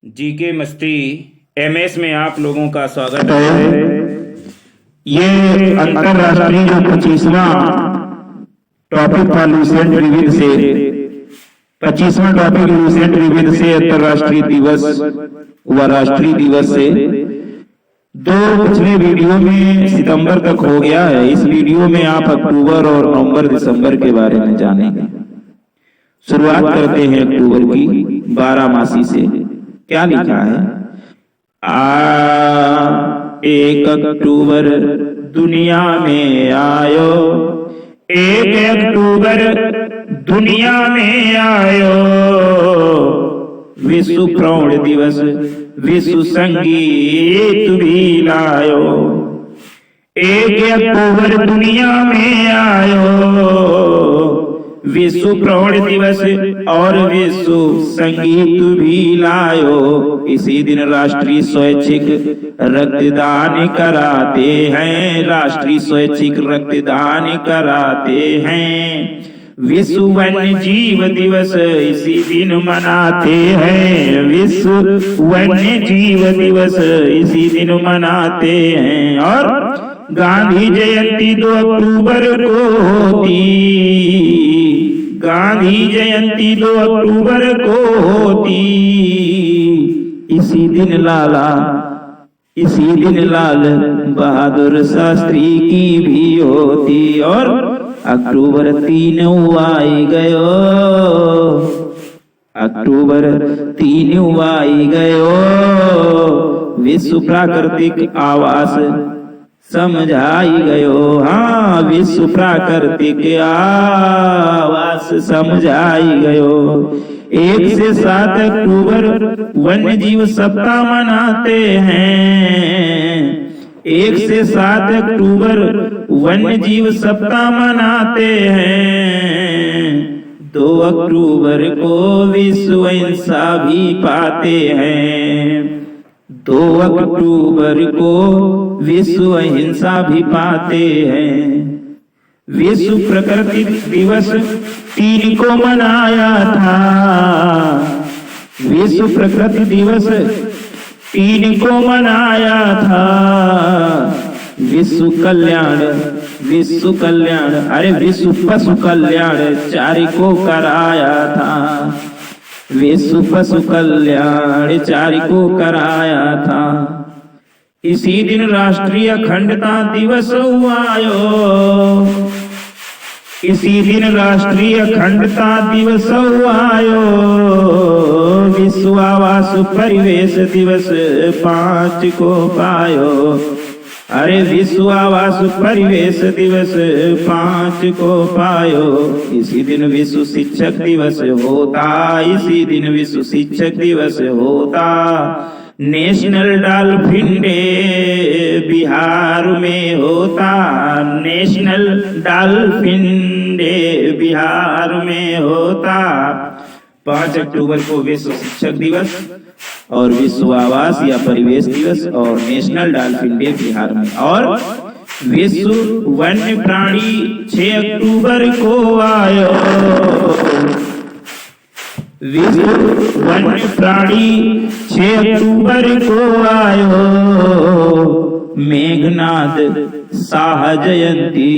GK मस्ती MS में आप लोगों का स्वागत है। ये अंतरराष्ट्रीय जो 25वां टॉपिक था लुसेंट विविध से 25वां टॉपिक लुसेंट विविध से अंतरराष्ट्रीय दिवस व राष्ट्रीय दिवस से दो पिछले वीडियो में सितंबर तक हो गया है। इस वीडियो में आप अक्टूबर और नवंबर दिसंबर के बारे में जानेंगे। शुरुआत करते हैं अक्टूबर की 12 मासी से। क्या लिखा है? 1 अक्टूबर दुनिया में आयो, 1 अक्टूबर दुनिया में आयो, विश्व प्रौढ़ दिवस विश्व संगीत भी लायो। 1 अक्टूबर दुनिया में आयो, विश्व प्रौढ़ दिवस और विश्व संगीत भी लायो। इसी दिन राष्ट्रीय स्वैच्छिक रक्तदान कराते हैं, राष्ट्रीय स्वैच्छिक रक्तदान कराते हैं। विश्व वन्य जीव दिवस इसी दिन मनाते हैं, विश्व वन्य जीव दिवस इसी दिन मनाते हैं। और गांधी जयंती 2 अक्टूबर को होती, गांधी जयंती 2 अक्टूबर को होती। इसी दिन लाल बहादुर शास्त्री की भी होती। और अक्टूबर 3 आई गयो, अक्टूबर 3 आई गयो, विश्व प्राकृतिक आवास समझाई गयो। हाँ, विश्व प्राकृतिक आवास समझाई गयो। 1 से 7 अक्टूबर वन्य जीव सप्ताह मनाते हैं, 1 से 7 अक्टूबर वन्य जीव सप्ताह मनाते हैं। 2 अक्टूबर को विश्व हिंसा भी पाते हैं, 2 अक्टूबर को विश्व हिंसा भी पाते हैं। विश्व प्रकृति दिवस 3 को मनाया था, विश्व प्रकृति दिवस 3 को मनाया था। विश्व कल्याण अरे विश्व पशु कल्याण 4 को कराया था, विश्व पशु कल्याण 4 को कराया था। इसी दिन राष्ट्रीय अखंडता दिवस आयो, इसी दिन राष्ट्रीय अखंडता दिवस आयो। विश्व आवास परिवेश दिवस 5 को पायो, अरे विश्व आवास परिवेश दिवस 5 को पायो। इसी दिन विश्व शिक्षक दिवस होता, इसी दिन विश्व शिक्षक दिवस होता। नेशनल डॉल्फिन डे बिहार में होता, नेशनल डॉल्फिन डे बिहार में होता। 5 अक्टूबर को विश्व शिक्षक दिवस और विश्व आवास या परिवेश दिवस और नेशनल डॉल्फिन डे बिहार में। और विश्व वन्य प्राणी 6 अक्टूबर को आयो, विश्व वन्य प्राणी 6 अक्टूबर को आयो। मेघनाद शाह जयंती,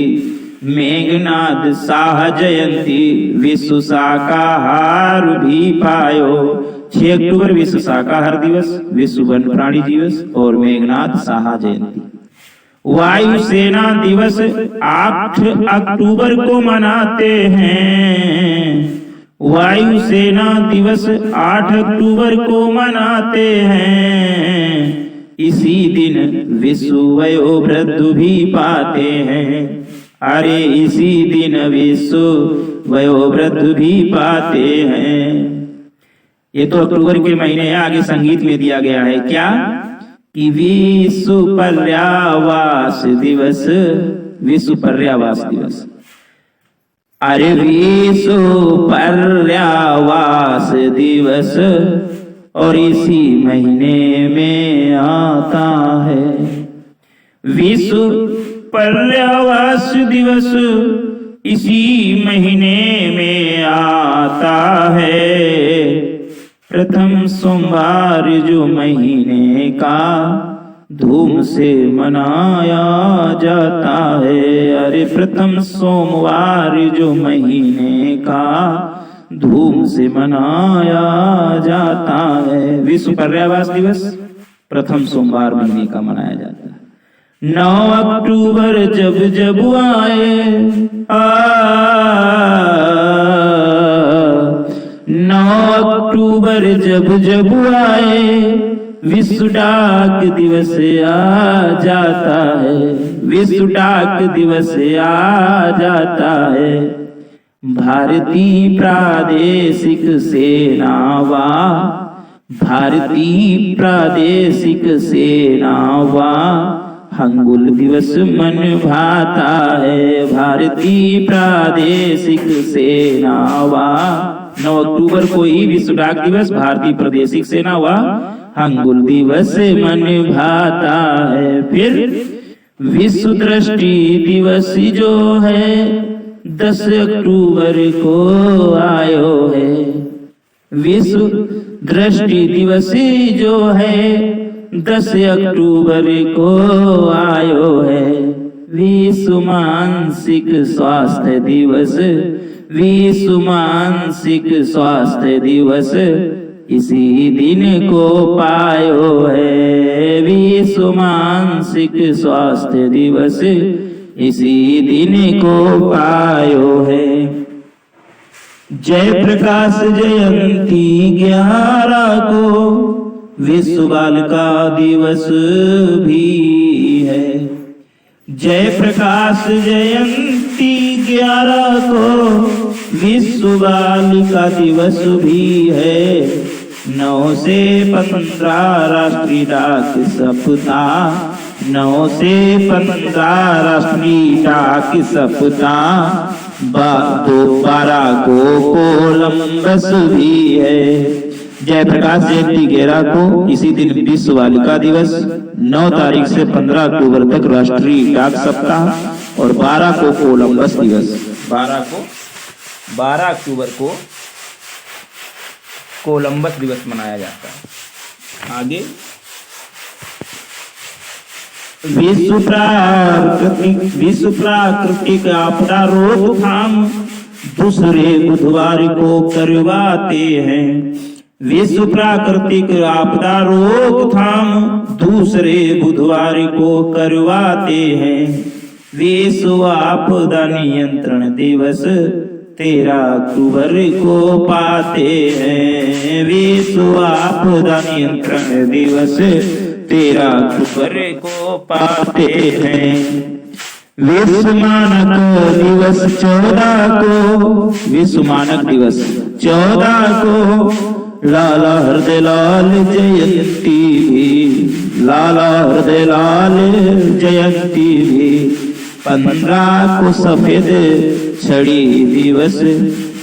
मेघनाद शाह जयंती विश्व शाकाहार भी पायो। 6 अक्टूबर विश्व शाकाहार दिवस, विश्व वन्य प्राणी दिवस और मेघनाद शाह जयंती। वायुसेना दिवस 8 अक्टूबर को मनाते हैं, वायुसेना दिवस 8 अक्टूबर को मनाते हैं। इसी दिन विश्व वयोवृद्ध भी पाते हैं, अरे इसी दिन विश्व वयोवृद्ध भी पाते हैं। ये तो अक्टूबर के महीने है। आगे संगीत में दिया गया है क्या कि विश्व पर्यावास दिवस, विश्व पर्यावास दिवस, अरे विश्व पर्यावास दिवस और इसी महीने में आता है। विश्व पर्यावास दिवस इसी महीने में आता है। प्रथम सोमवार जो महीने का धूम से मनाया जाता है। अरे प्रथम सोमवार जो महीने का धूम से मनाया जाता है। विश्व पर्यावरण दिवस प्रथम सोमवार महीने का मनाया जाता है। 9 अक्टूबर जब जब आए 9 अक्टूबर जब जब आए विश्व डाक दिवस आ जाता है। विश्व डाक दिवस आ जाता है। भारतीय प्रादेशिक सेना वा भारतीय प्रादेशिक सेना वा हंगुल दिवस मन भाता है। भारतीय प्रादेशिक सेना वा 9 अक्टूबर को ही विश्व डाक दिवस, भारतीय प्रादेशिक सेना व हंगुल दिवस मन भाता है। फिर विश्व दृष्टि दिवस जो है 10 अक्टूबर को आयो है। विश्व दृष्टि दिवस जो है 10 अक्टूबर को आयो है। विश्व मानसिक स्वास्थ्य दिवस, विश्व मानसिक स्वास्थ्य दिवस इसी दिन को पायो है। विश्व मानसिक स्वास्थ्य दिवस इसी दिन को पायो है। जय प्रकाश जयंती 11 को विश्व बालिका दिवस भी है। जय प्रकाश जयंती 11 को विश्व बालिका दिवस भी है। 9 से 15 राष्ट्रीय डाक सप्ताह, 9 से 15 राष्ट्रीय डाक सप्ताह, 12 को कोलंबस भी है। जय प्रकाश जयंती 11 को इसी दिन विश्व बालिका दिवस, 9 तारीख से 15 अक्टूबर तक राष्ट्रीय डाक सप्ताह और 12 को कोलंबस दिवस। 12 अक्टूबर को कोलंबस दिवस मनाया जाता है। आगे विश्व प्राकृतिक आपदा रोकथाम दूसरे बुधवार को करवाते हैं। विश्व प्राकृतिक आपदा रोकथाम दूसरे बुधवार को करवाते हैं। विश्व आपदा नियंत्रण दिवस 13 अक्टूबर को पाते हैं। विश्व आपदा नियंत्रण दिवस 13 अक्टूबर को पाते हैं। विश्व मानक दिवस 14 को, विश्व मानक दिवस 14 को लाला हरदयाल जयंती भी, लाला हरदयाल जयंती भी। 15 को सफेद छड़ी दिवस,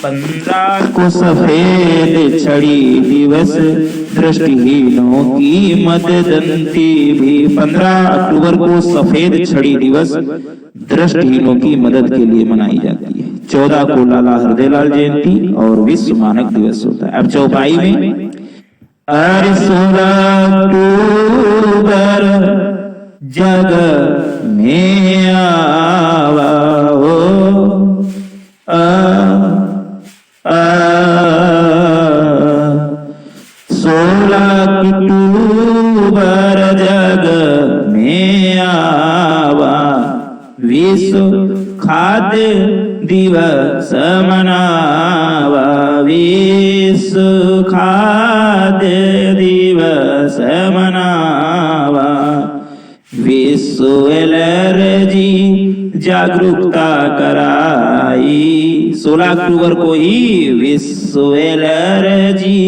15 को सफेद छड़ी दिवस, दृष्टिहीनों की मददंती भी। 15 अक्टूबर को सफेद छड़ी दिवस दृष्टिहीनों की मदद के लिए मनाई जाती है। 14 को लाला हरदयाल जयंती और विश्व मानक दिवस होता है। अब चौपाई में 16 अक्टूबर जग में आवा हो, 16 अक्टूबर जग में आवा, विश्व खाद्य दिवस मनावा। विश्व खाद्य दिवस मनावा। विश्व एलर्जी जागरूकता कराई, 16 अक्टूबर को ही विश्व एलर्जी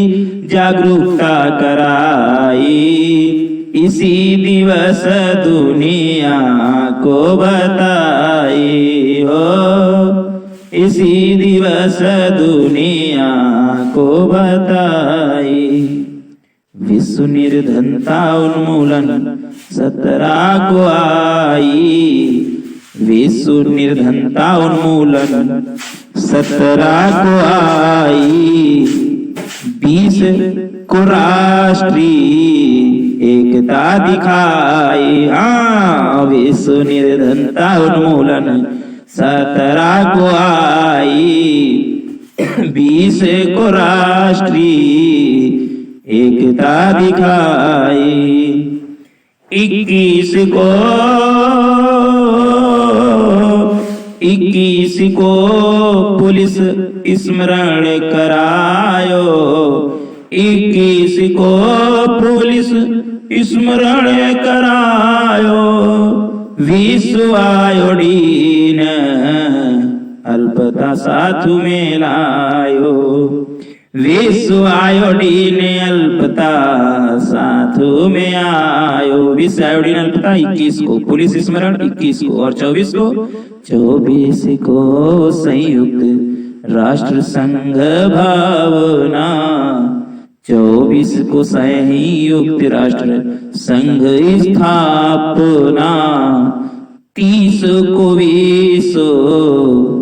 जागरूकता कराई। इसी दिवस दुनिया को बताई हो, इसी दिवस दुनिया को बताई। विश्व निर्धनता उन्मूलन 17 को आई, विश्व निर्धनता उन्मूलन 17 को आई। 20 को राष्ट्रीय एकता दिखाई। हाँ, विश्व निर्धनता उन्मूलन 17 को आई। 20 को राष्ट्रीय एकता दिखाई। 21 को पुलिस स्मरण करायो। 21 को पुलिस स्मरण करायो। विश्व आयोडीन अल्पता साथ में लायो। विश्व आयोडीन अल्पता साथ में आयो। विश्व आयोडीन अल्पता 21 को, पुलिस स्मरण 21 को और 24 को संयुक्त राष्ट्र संघ भावना। 24 को संयुक्त राष्ट्र संघ स्थापना। 30 को विश्व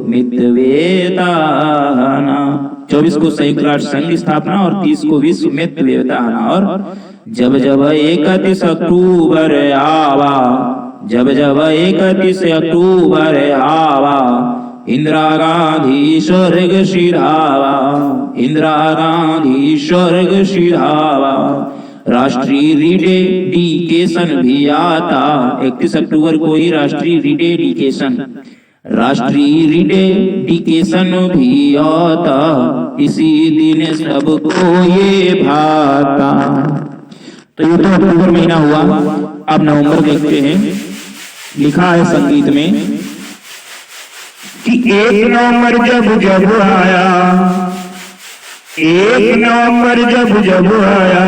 मितव्ययताना। 24 को संयुक्त राष्ट्र संघ स्थापना और 30 को विश्व मितव्ययताना। और जब 31 अक्टूबर आवा, जब 31 अक्टूबर आवा, इंदिरा गांधी स्वर्ग सिधावा। इंदिरा गांधी स्वर्ग सिधावा। राष्ट्रीय रिडेडिकेशन भी आता। 31 अक्टूबर को ही राष्ट्रीय रिडेडिकेशन, राष्ट्रीय रिडेडिकेशन भी आता। इसी दिन सबको ये भाता। तो ये तो अक्टूबर महीना हुआ। अब नवंबर देखते हैं। लिखा है संगीत में कि 1 नवंबर जब आया, 1 नवंबर जब आया,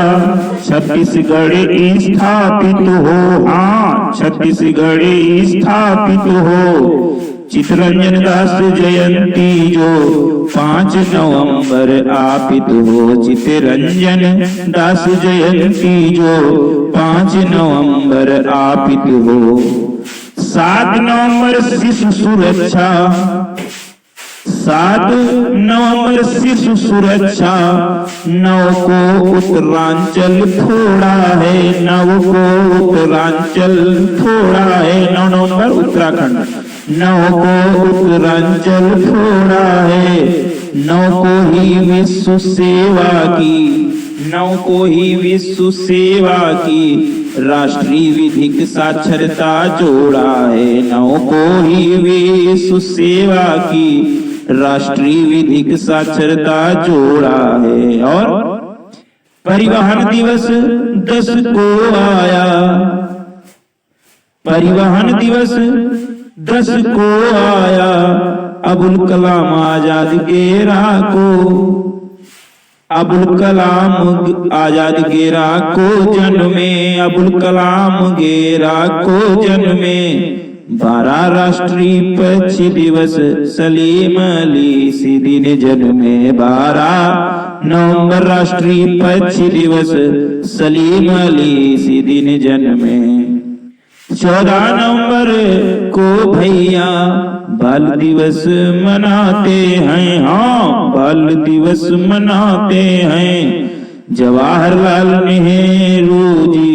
छत्तीसगढ़ स्थापित हो। हाँ, छत्तीसगढ़ स्थापित हो। चित्तरंजन दास जयंती जो 5 नवंबर आपित हो। चित्तरंजन दास जयंती जो 5 नवंबर आपित हो। 7 नवंबर शिशु सुरक्षा, 7 नवंबर शिशु सुरक्षा। 9 को उत्तरांचल थोड़ा है, 9 को उत्तरांचल थोड़ा है। 9 नवंबर उत्तराखंड, 9 को उत्तरांचल थोड़ा है। 9 को ही विश्व सेवा की, 9 को ही विश्व सेवा की राष्ट्रीय विधिक साक्षरता जोड़ा है। 9 को ही विश्व सेवा की राष्ट्रीय विधिक साक्षरता जोड़ा है। और परिवहन दिवस 10 को आया। परिवहन दिवस 10 को आया। अबुल कलाम आजाद गेरा को, अबुल कलाम आजाद गेरा को जन्मे। अबुल कलाम गेरा को जन्मे। 12 राष्ट्रीय पक्षी दिवस सलीम अली इसी दिन जन्मे। 12 नवंबर राष्ट्रीय पक्षी दिवस सलीम अली इसी दिन जन्मे। 14 नवंबर को भैया बाल दिवस मनाते हैं। हाँ, बाल दिवस मनाते हैं। जवाहरलाल नेहरू जी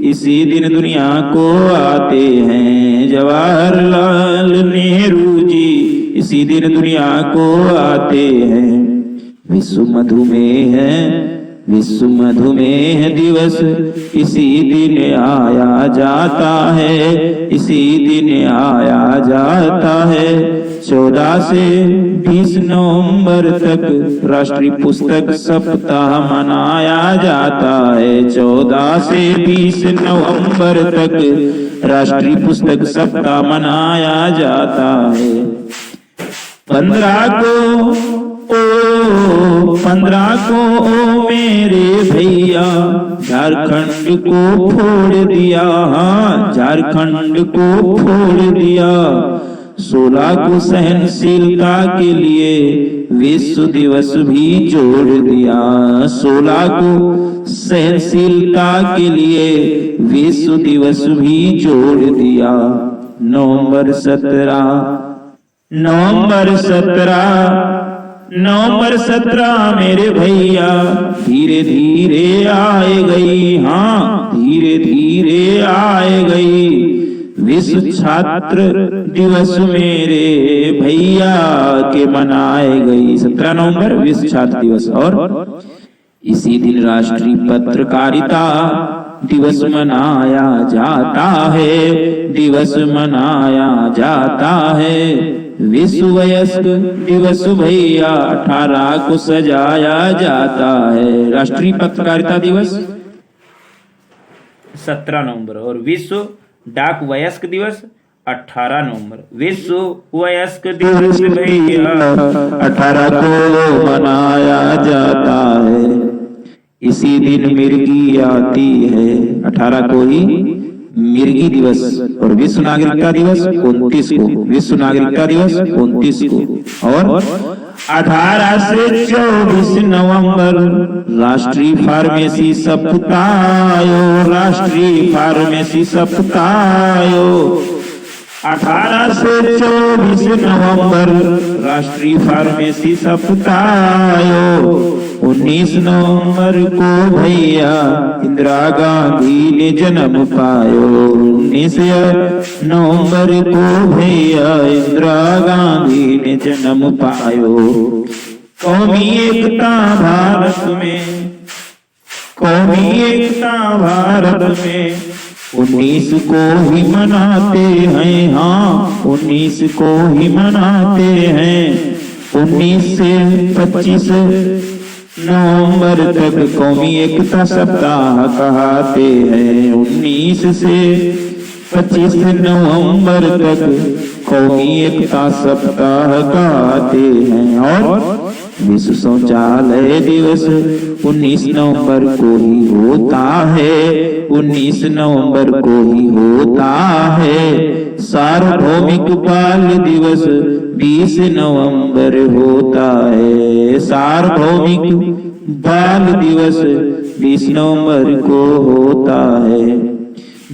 इसी दिन दुनिया को आते हैं। जवाहरलाल नेहरू जी इसी दिन दुनिया को आते हैं। विश्व मधुमेह, विश्व मधुमेह दिवस इसी दिन आया जाता है। इसी दिन आया जाता है। 14 से 20 नवंबर तक राष्ट्रीय पुस्तक सप्ताह मनाया जाता है। 14 से 20 नवंबर तक राष्ट्रीय पुस्तक सप्ताह मनाया जाता है। 15 को ओ मेरे भैया झारखंड को फोड़ दिया। हाँ, झारखंड को फोड़ दिया। 16 को सहनशीलता के लिए विश्व दिवस भी जोड़ दिया। 16 को सहनशीलता के लिए विश्व दिवस भी जोड़ दिया। नवंबर 17 नवंबर 17 मेरे भैया धीरे धीरे आए गई, हाँ धीरे धीरे आए गई। विश्व छात्र दिवस मेरे भैया के मनाए गई। 17 नवंबर विश्व छात्र दिवस। और इसी दिन राष्ट्रीय पत्रकारिता दिवस मनाया जाता है, दिवस मनाया जाता है। विश्व वयस्क दिवस भैया 18 को सजाया जाता है। राष्ट्रीय पत्रकारिता दिवस 17 नवंबर और विश्व डाक वयस्क दिवस 18 नवंबर। विश्व वयस्क दिवस भैया 18 को मनाया जाता है। इसी दिन मिर्गी आती है, 18 को ही मिर्गी दिवस। और विश्व नागरिकता दिवस 29 को, विश्व नागरिकता दिवस 29 को। और 18 से 24 नवंबर राष्ट्रीय फार्मेसी सप्ताह, राष्ट्रीय फार्मेसी सप्ताह। 18 से 24 नवंबर राष्ट्रीय फार्मेसी सप्ताह। 19 नवंबर को भैया इंदिरा गांधी ने जन्म पायो, 19 नवंबर को भैया इंदिरा गांधी ने जन्म पायो। कौमी एकता भारत में, कौमी एकता भारत में 19 को ही मनाते हैं, हाँ 19 को ही मनाते हैं। 19 से 25 नवंबर तक कौमी एकता सप्ताह कहते हैं। 19 से 25 नवंबर तक कौमी एकता सप्ताह कहते हैं। और विश्व शौचालय दिवस 19 नवंबर को ही होता है, 19 नवंबर को ही होता है। सार्वभौमिक बाल दिवस 20 नवंबर होता है, सार्वभौमिक बाल दिवस 20 नवंबर को होता है।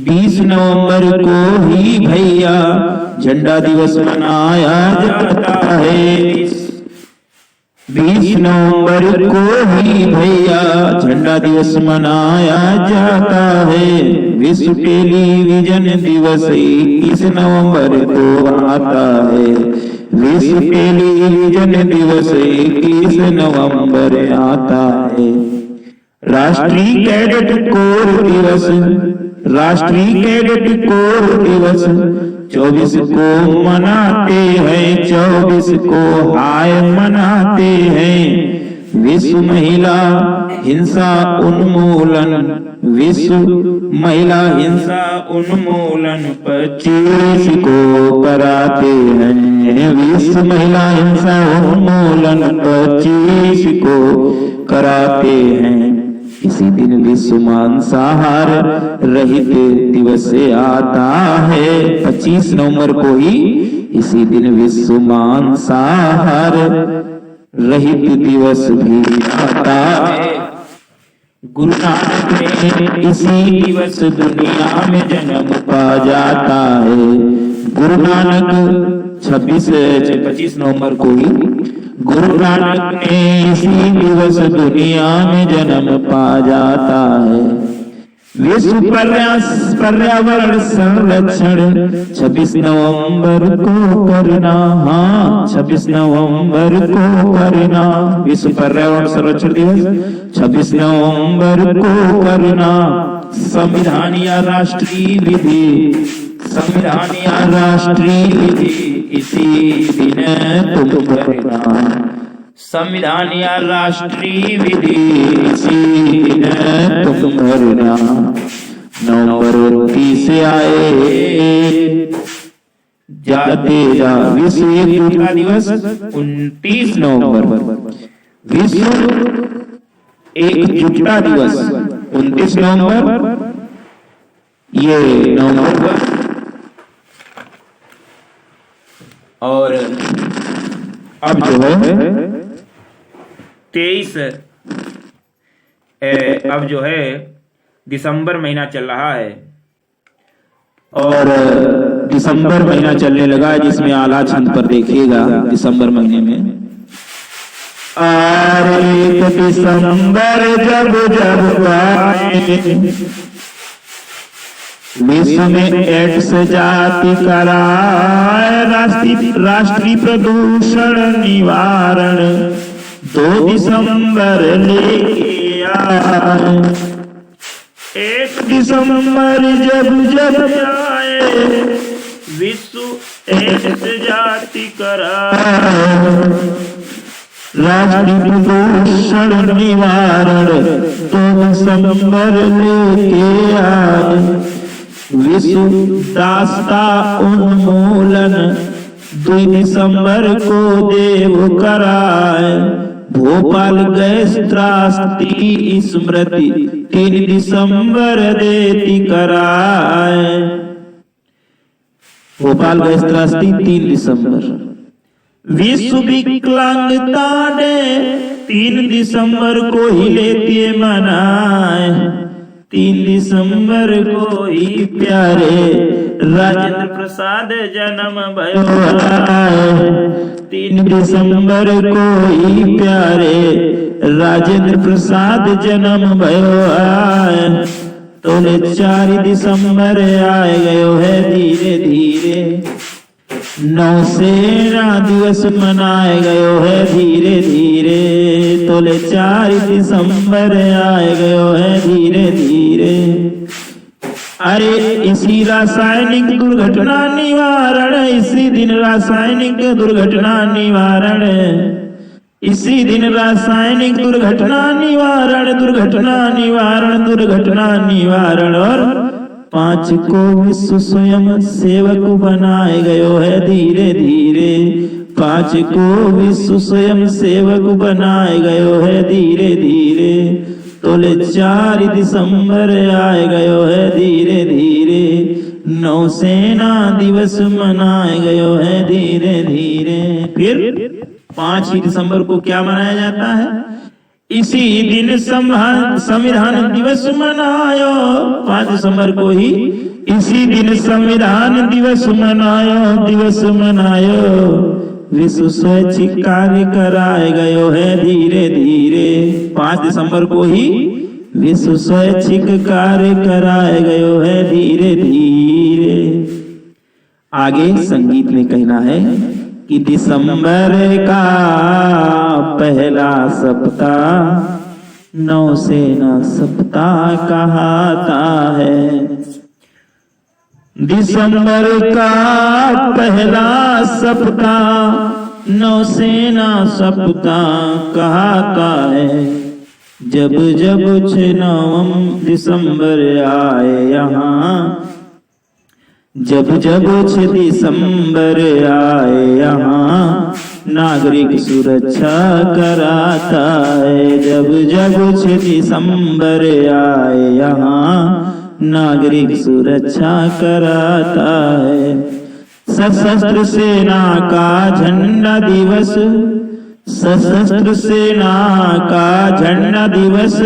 20 नवंबर को ही भैया झंडा दिवस मनाया जाता है। 20 नवंबर को ही भैया झंडा दिवस मनाया जाता है। विश्व टेलीविजन दिवस 21 नवंबर को आता है, विश्व टेलीविजन दिवस 21 नवंबर आता है। राष्ट्रीय कैडेट कोर दिवस, राष्ट्रीय कैडेट कोर दिवस 24 को मनाते हैं, 24 को हाय मनाते हैं। विश्व महिला हिंसा उन्मूलन, विश्व महिला हिंसा उन्मूलन 25 को कराते हैं, विश्व महिला हिंसा उन्मूलन 25 को कराते हैं। इसी दिन विश्व मांसाहार रहित दिवस आता है। 25 नवंबर को ही इसी दिन विश्व मांसाहार रहित दिवस भी आता है। गुरु नानक ने इसी दिवस दुनिया में जन्म पा जाता है। गुरु नानक 25 नवंबर को ही गुरु नानक ने इसी दिवस दुनिया में जन्म पा जाता है। विश्व पर्यावरण संरक्षण 26 नवंबर को करना, हाँ 26 नवंबर को करना। विश्व पर्यावरण संरक्षण दिवस 26 नवंबर को करना। संविधान या राष्ट्रीय विधि, संविधान या राष्ट्रीय विधि इसी दिन तुम करना। संविधान या राष्ट्रीय विधि इसी दिन तुम करना। नवंबर 29 से आए जाते जा विश्व एकता दिवस 29 नवंबर। विश्व एकजुटता दिवस 29 नवंबर। ये नवंबर और अब जो है 23 अब जो है दिसंबर महीना चल रहा है और दिसंबर महीना चलने लगा है, जिसमें आला छंद पर देखिएगा दिसंबर महीने में और 1 दिसंबर जब जब आए, विश्व में एड्स जाति कराए, राष्ट्रीय प्रदूषण निवारण 2 दिसंबर लेके आए। 1 दिसंबर जब जब आए, विश्व एड्स जाति कराए, राष्ट्रीय प्रदूषण निवारण 2 दिसंबर लेके आए। विश्व दास्ता उन्मूलन 2 दिसंबर को देव कराए। भोपाल गैस त्रासदी स्मृति 3 दिसंबर देती कराए। भोपाल गैस त्रासदी 3 दिसंबर। विश्व विकलांगता डे 3 दिसंबर को ही लेती मनाए। 3 दिसंबर को ही प्यारे राजेंद्र प्रसाद जन्म भयो आए। 3 दिसंबर को ही प्यारे राजेंद्र प्रसाद जन्म भयो आए। तो 4 दिसंबर आए गयो है धीरे धीरे, नौसेना दिवस मनाए गयो है धीरे धीरे। तो 4 दिसंबर आए गयो है धीरे धीरे। अरे इसी रासायनिक दुर्घटना निवारण, इसी दिन रासायनिक दुर्घटना निवारण, इसी दिन रासायनिक दुर्घटना निवारण, दुर्घटना निवारण, दुर्घटना निवारण। और 5 को विश्व स्वयं सेवक बनाए गयो है धीरे धीरे। 5 को विश्व स्वयं सेवक बनाए गयो है धीरे धीरे। तो 4 दिसंबर आए गयो है धीरे धीरे। नौसेना दिवस मनाए गयो है धीरे धीरे। फिर 5 दिसंबर को क्या मनाया जाता है? इसी दिन संविधान दिवस मनायो। 5 दिसंबर को ही इसी दिन संविधान दिवस मनायो, दिवस मनायो। विश्व स्वैच्छिक कार्य कराए गयो है धीरे धीरे। 5 दिसंबर को ही विश्व स्वैच्छिक कार्य कराए गयो है धीरे धीरे। आगे संगीत में कहना है कि दिसंबर का पहला सप्ताह नौसेना सप्ताह कहता है। दिसंबर का पहला सप्ताह नौसेना सप्ताह कहता है। जब जब 6 दिसंबर आए यहाँ, जब जब 6 दिसंबर आए यहाँ, नागरिक सुरक्षा कराता है। जब जब 6 दिसंबर आए यहाँ, नागरिक सुरक्षा कराता है। सशस्त्र सेना का झंडा दिवस, सशस्त्र सेना का झंडा दिवस,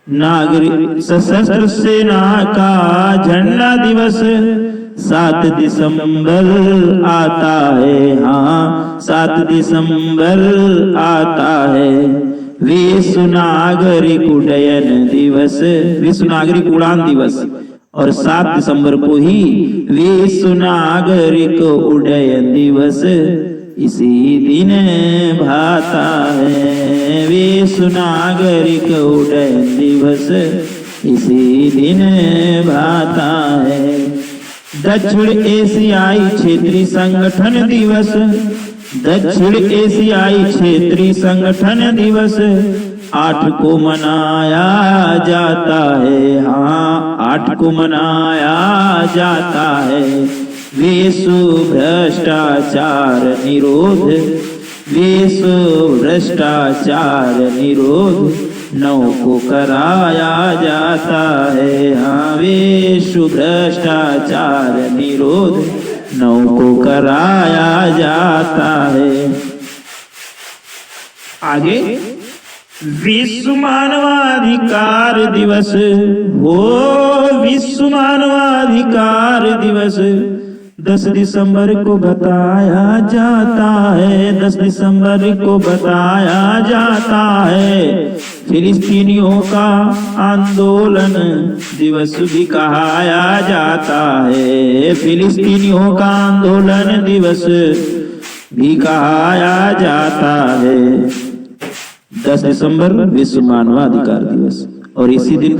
नागरिक सशस्त्र सेना का झंडा दिवस 7 दिसंबर आता है। हाँ, 7 दिसंबर आता है। विश्व नागरिक उड्डयन दिवस, विश्व नागरिक उड़ान दिवस। और 7 दिसंबर को ही विश्व नागरिक उड्डयन दिवस इसी दिन भाता है। विश्व नागरिक उड्डयन दिवस इसी दिन भाता है। दक्षिण एशियाई क्षेत्रीय संगठन दिवस, दक्षिण एशियाई क्षेत्रीय संगठन दिवस 8 को मनाया जाता है। हाँ, 8 को मनाया जाता है। विश्व भ्रष्टाचार निरोध, विश्व भ्रष्टाचार निरोध 9 को कराया जाता है। हाँ, विश्व भ्रष्टाचार निरोध 9 को कराया जाता है। आगे विश्व मानवाधिकार दिवस हो, विश्व मानवाधिकार दिवस 10 दिसंबर को बताया जाता है, 10 दिसंबर को बताया जाता है, फिलिस्तीनियों का आंदोलन दिवस भी कहाया जाता है, फिलिस्तीनियों का आंदोलन दिवस भी कहाया जाता है। 10 दिसंबर विश्व मानवाधिकार दिवस और इसी दिन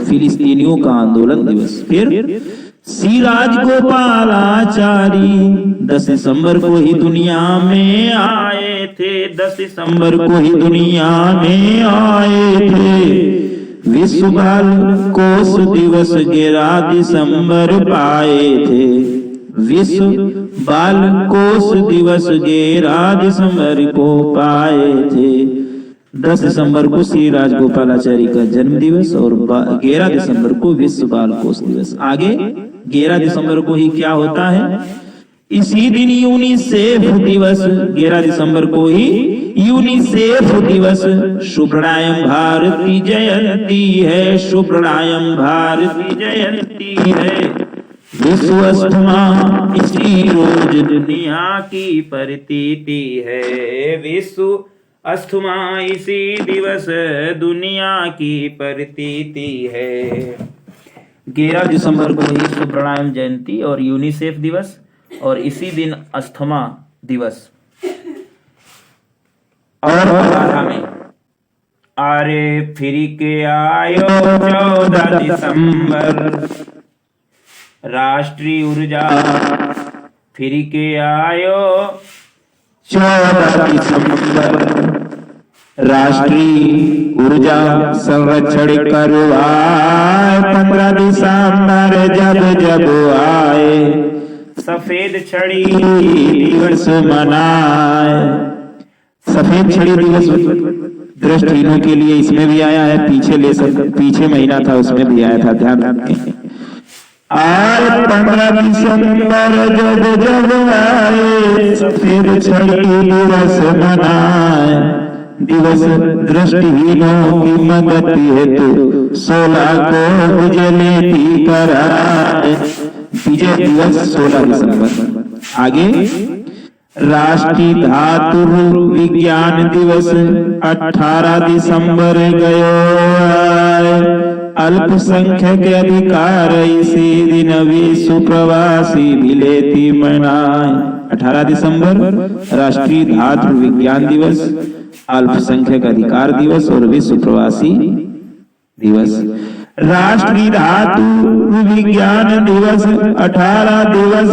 फिलिस्तीनियों का आंदोलन दिवस। फिर श्री राजगोपालाचारी 10 दिसंबर को ही दुनिया में आए थे, 10 दिसंबर को ही दुनिया में आए थे, विश्व बाल कोष दिवस 11 दिसंबर पाए थे, विश्व बाल कोष दिवस 11 दिसंबर को पाए थे। 10 दिसंबर को श्री राजगोपालाचारी का जन्म दिवस और 11 दिसंबर को विश्व बाल कोष दिवस। आगे 11 दिसंबर को ही क्या होता है? इसी दिन यूनिसेफ दिवस, 11 दिसंबर को ही यूनिसेफ दिवस, शुभ्रायम भारती जयंती है, शुभ्रायम भारती जयंती है, विश्व अस्थमा इसी रोज दुनिया की प्रतीति है, विश्व अस्थमा इसी दिवस दुनिया की प्रतीति है। 11 दिसंबर को ही शुभ्रायम जयंती और यूनिसेफ दिवस और इसी दिन अस्थमा दिवस। और 12 में अरे फिर के आयो 14 दिसंबर राष्ट्रीय ऊर्जा, फिर के आयो 14 दिसंबर राष्ट्रीय ऊर्जा संरक्षण करवाए, 15 दिसंबर जब जब आए, सफेद छड़ी दिवस मनाए। सफेद छड़ी दिवस दृष्टिहीनों के लिए इसमें भी आया है, पीछे महीना था उसमें भी आया था, ध्यान रखें। आज 15 दिसंबर जब जब आए, सफेद छड़ी दिवस मनाए, दिवस दृष्टिहीनों की मदद हेतु 16 को विजय कराए, विजय दिवस 16 दिसंबर। आगे राष्ट्रीय धातु विज्ञान दिवस 18 दिसंबर गयो, अल्पसंख्यक अधिकार इसी दिन विश्व प्रवासी विलेती मनाए। 18 दिसंबर राष्ट्रीय धातु विज्ञान दिवस, अल्पसंख्यक अधिकार दिवस और विश्व प्रवासी दिवस। राष्ट्रीय धातु विज्ञान दिवस 18 दिवस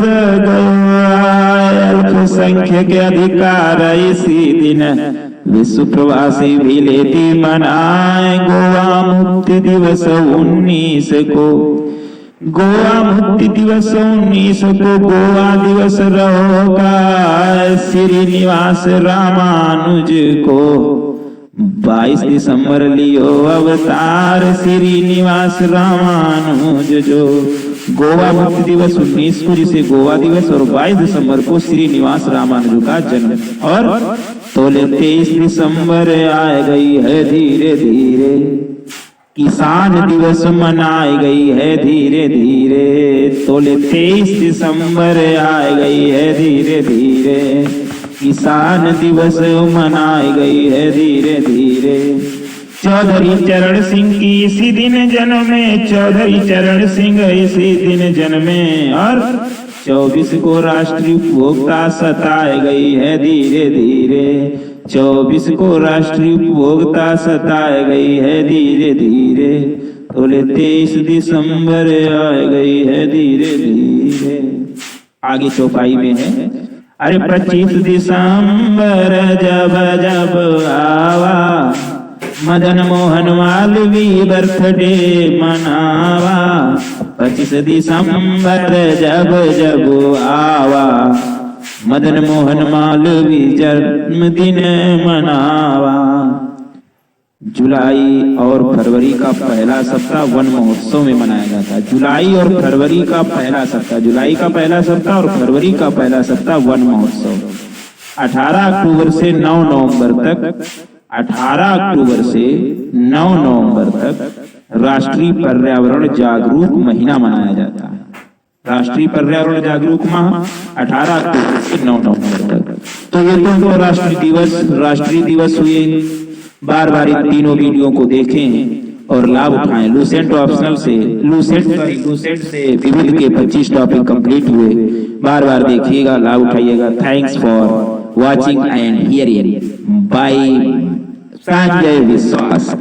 अल्पसंख्यक अधिकार इसी दिन विश्व प्रवासी भी लेती मनाए। गोवा मुक्ति दिवस 19 को, गोवा मुक्ति दिवस 19 को गोवा दिवस रहोगा, श्रीनिवास रामानुज को 22 दिसंबर लियो अवतार, श्रीनिवास रामानुज जो गोवा मुक्ति दिवस 19 को जिसे गोवा दिवस और 22 दिसंबर को श्रीनिवास रामानुज का जन्म। और तोले 23 दिसंबर आ गई है धीरे धीरे, किसान दिवस मनाई गई है धीरे धीरे, तोले 23 दिसंबर आ गई है धीरे धीरे, किसान दिवस मनाई गई है धीरे धीरे। चौधरी चरण सिंह की इसी दिन जन्मे, चौधरी चरण सिंह इसी दिन जन्मे। और 24 को राष्ट्रीय उपभोक्ता सताई गई है धीरे धीरे, 24 को राष्ट्रीय उपभोक्ता सताई गई है धीरे धीरे, तोले 23 दिसंबर आ गई है धीरे धीरे। आगे चौपाई में है, अरे 25 दिसंबर जब जब आवा, मदन मोहन मालवीय बर्थडे मनावा, 25 दिसंबर जब जब आवा, मदन मोहन मालवीय जन्मदिन मनावा। जुलाई और फरवरी का पहला सप्ताह वन महोत्सव में मनाया जाता है। जुलाई और फरवरी का पहला सप्ताह, जुलाई का पहला सप्ताह और फरवरी का पहला सप्ताह वन महोत्सव। 18 अक्टूबर से 9 नवंबर तक, 18 अक्टूबर से 9 नवंबर तक राष्ट्रीय पर्यावरण जागरूक महीना मनाया जाता है। राष्ट्रीय पर्यावरण जागरूक माह 18 अक्टूबर से 9 नवंबर तक। तो ये तो राष्ट्रीय दिवस हुए। बार बार इन तीनों वीडियो को देखें और लाभ उठाएं। लूसेंट ऑप्शनल से लूसेंट से विविध के 25 टॉपिक कंप्लीट हुए। बार बार देखिएगा, लाभ उठाइएगा। Thanks for watching and hearing bye Sanjay विश्वास।